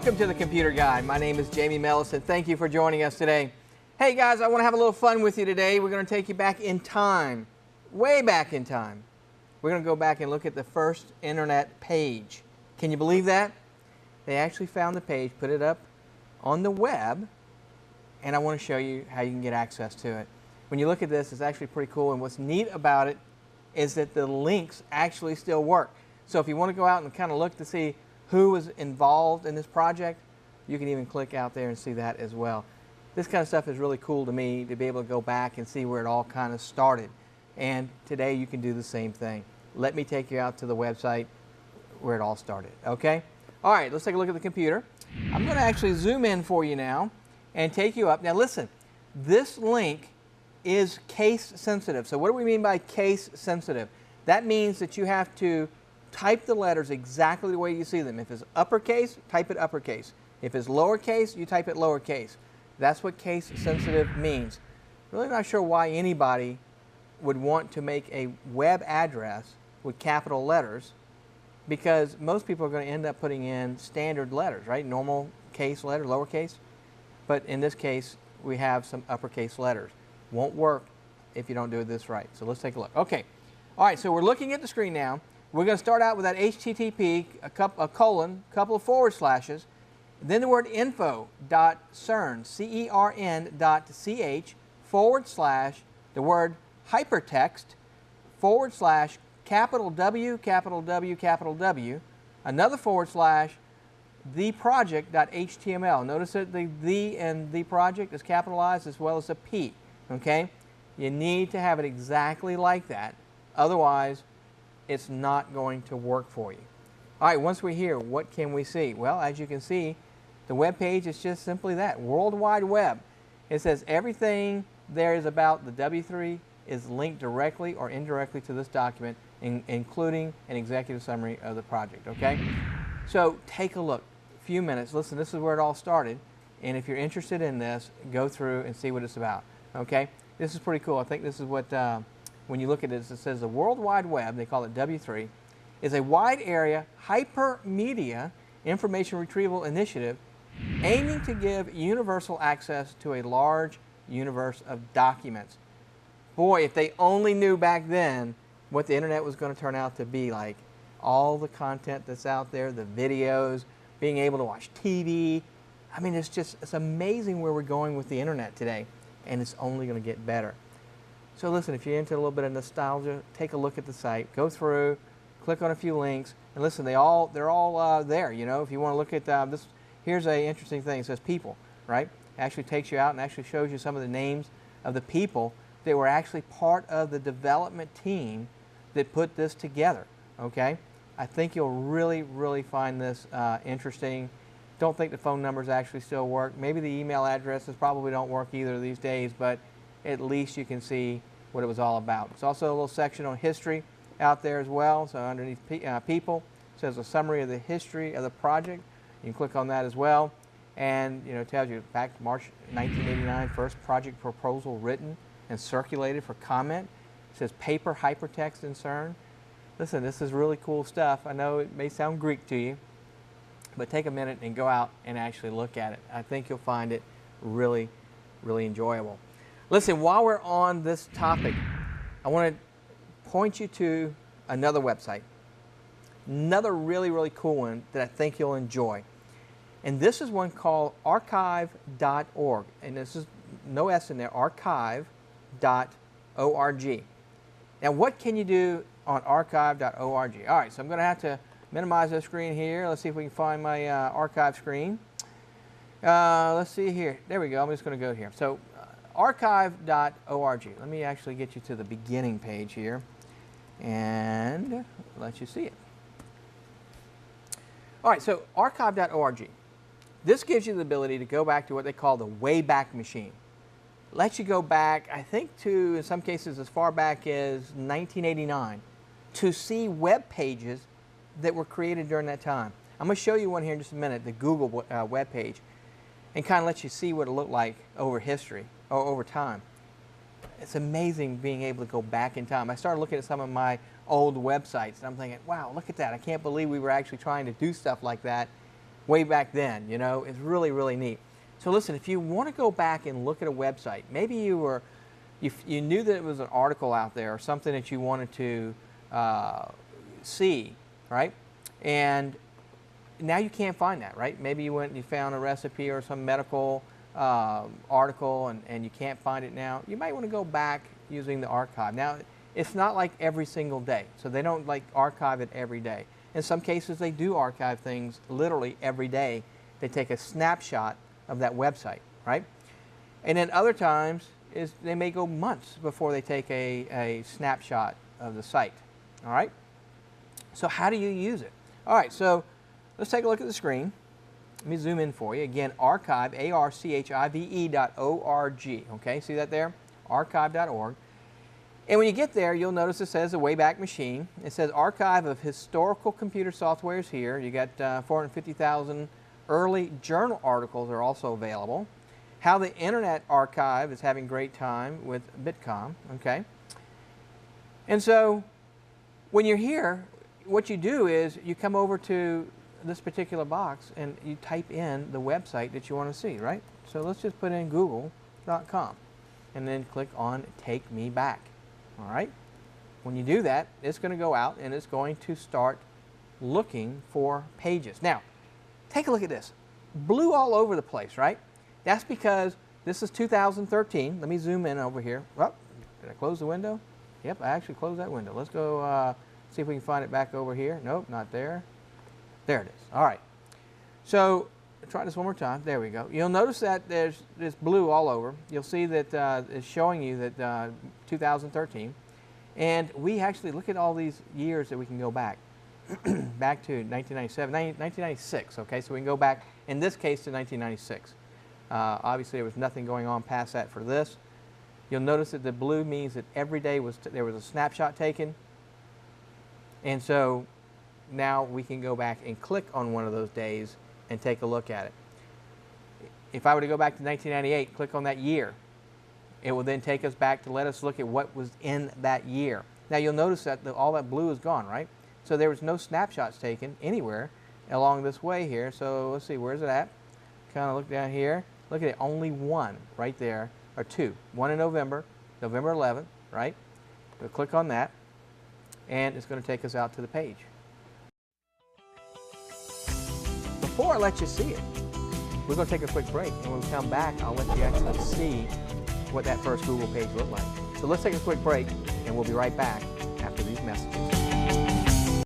Welcome to the Computer Guide. My name is Jamie Mellis, and thank you for joining us today. Hey guys, I want to have a little fun with you today. We're going to take you back in time, way back in time. We're going to go back and look at the first internet page. Can you believe that? They actually found the page, put it up on the web, and I want to show you how you can get access to it. When you look at this, it's actually pretty cool, and what's neat about it is that the links actually still work. So if you want to go out and kind of look to see who was involved in this project, you can even click out there and see that as well. This kind of stuff is really cool to me, to be able to go back and see where it all kind of started. And today you can do the same thing. Let me take you out to the website where it all started, okay? All right, let's take a look at the computer. I'm going to actually zoom in for you now and take you up. Now listen, this link is case sensitive. So what do we mean by case sensitive? That means that you have to type the letters exactly the way you see them. If it's uppercase, type it uppercase. If it's lowercase, you type it lowercase. That's what case sensitive means. Really not sure why anybody would want to make a web address with capital letters, because most people are going to end up putting in standard letters, right? Normal case letter, lowercase. But in this case, we have some uppercase letters. Won't work if you don't do this right. So let's take a look. Okay. All right, so we're looking at the screen now. We're going to start out with that HTTP, a colon, couple of forward slashes, then the word info.cern, CERN.ch, / the word hypertext, / capital W, capital W, capital W, another / theproject.html. Notice that the and the project is capitalized as well as a P, okay? You need to have it exactly like that. Otherwise, it's not going to work for you. All right, once we're here, what can we see? Well, as you can see, the web page is just simply that, World Wide Web. It says everything there is about the W3 is linked directly or indirectly to this document, including an executive summary of the project, okay? So take a look, a few minutes. Listen, this is where it all started, and if you're interested in this, go through and see what it's about, okay? This is pretty cool. I think this is what, when you look at this, it says the World Wide Web, they call it W3, is a wide area hypermedia information retrieval initiative aiming to give universal access to a large universe of documents. Boy, if they only knew back then what the internet was going to turn out to be like. All the content that's out there, the videos, being able to watch TV. I mean, it's amazing where we're going with the internet today, and it's only going to get better. So listen, if you're into a little bit of nostalgia, take a look at the site, go through, click on a few links, and listen, they're all there. You know, if you want to look at this, here's an interesting thing. It says people, right? It actually takes you out and actually shows you some of the names of the people that were actually part of the development team that put this together, okay? I think you'll really, really find this interesting. Don't think the phone numbers actually still work. Maybe the email addresses probably don't work either these days, but at least you can see what it was all about. There's also a little section on history out there as well. So underneath people, it says a summary of the history of the project. You can click on that as well. And you know, it tells you back to March 1989, first project proposal written and circulated for comment. It says paper hypertext in CERN. Listen, this is really cool stuff. I know it may sound Greek to you, but take a minute and go out and actually look at it. I think you'll find it really, really enjoyable. Listen, while we're on this topic, I want to point you to another website. Another really, really cool one that I think you'll enjoy. And this is one called archive.org. And this is no S in there, archive.org. Now, what can you do on archive.org? All right, so I'm going to have to minimize this screen here. Let's see if we can find my archive screen. Let's see here. There we go. I'm just going to go here. So archive.org. Let me actually get you to the beginning page here and let you see it. All right, so archive.org. This gives you the ability to go back to what they call the Wayback Machine. Lets you go back, I think, to, in some cases, as far back as 1989 to see web pages that were created during that time. I'm going to show you one here in just a minute, the Google web page, and kind of let you see what it looked like over history or over time. It's amazing being able to go back in time. I started looking at some of my old websites, and I'm thinking, wow, look at that. I can't believe we were actually trying to do stuff like that way back then, you know. It's really, really neat. So listen, if you want to go back and look at a website, maybe you knew that it was an article out there or something that you wanted to see, right? And now you can't find that, right? Maybe you went and you found a recipe or some medical article and you can't find it now. You might want to go back using the archive. Now, it's not like every single day, so they don't like archive it every day. In some cases, they do archive things literally every day. They take a snapshot of that website, right? And then other times, they may go months before they take a snapshot of the site, all right? So how do you use it? All right, so let's take a look at the screen. Let me zoom in for you. Again, archive, archive.org, okay? See that there? Archive.org. And when you get there, you'll notice it says the Wayback Machine. It says Archive of Historical Computer Software is here. You got 450,000 early journal articles are also available. How the Internet Archive is having great time with Bitcom, okay? And so when you're here, what you do is you come over to this particular box and you type in the website that you want to see, right? So let's just put in google.com and then click on Take Me Back, all right? When you do that, it's going to go out and it's going to start looking for pages. Now, take a look at this. Blue all over the place, right? That's because this is 2013. Let me zoom in over here. Oh, did I close the window? Yep, I actually closed that window. Let's go see if we can find it back over here. Nope, not there. There it is. All right. So try this one more time. There we go. You'll notice that there's blue all over. You'll see that it's showing you that 2013. And we actually look at all these years that we can go back. Back to 1997, 1996. Okay, so we can go back, in this case, to 1996. Obviously, there was nothing going on past that for this. You'll notice that the blue means that every day there was a snapshot taken. And so now we can go back and click on one of those days and take a look at it. If I were to go back to 1998, click on that year, it will then take us back to let us look at what was in that year. Now you'll notice that all that blue is gone, right? So there was no snapshots taken anywhere along this way here. So let's see, where's it at? Kind of look down here. Look at it, only one right there, or two. One in November, November 11th, right? We'll click on that, and it's going to take us out to the page. Before I let you see it, we're going to take a quick break, and when we come back, I'll let you actually see what that first Google page looked like. So let's take a quick break, and we'll be right back after these messages.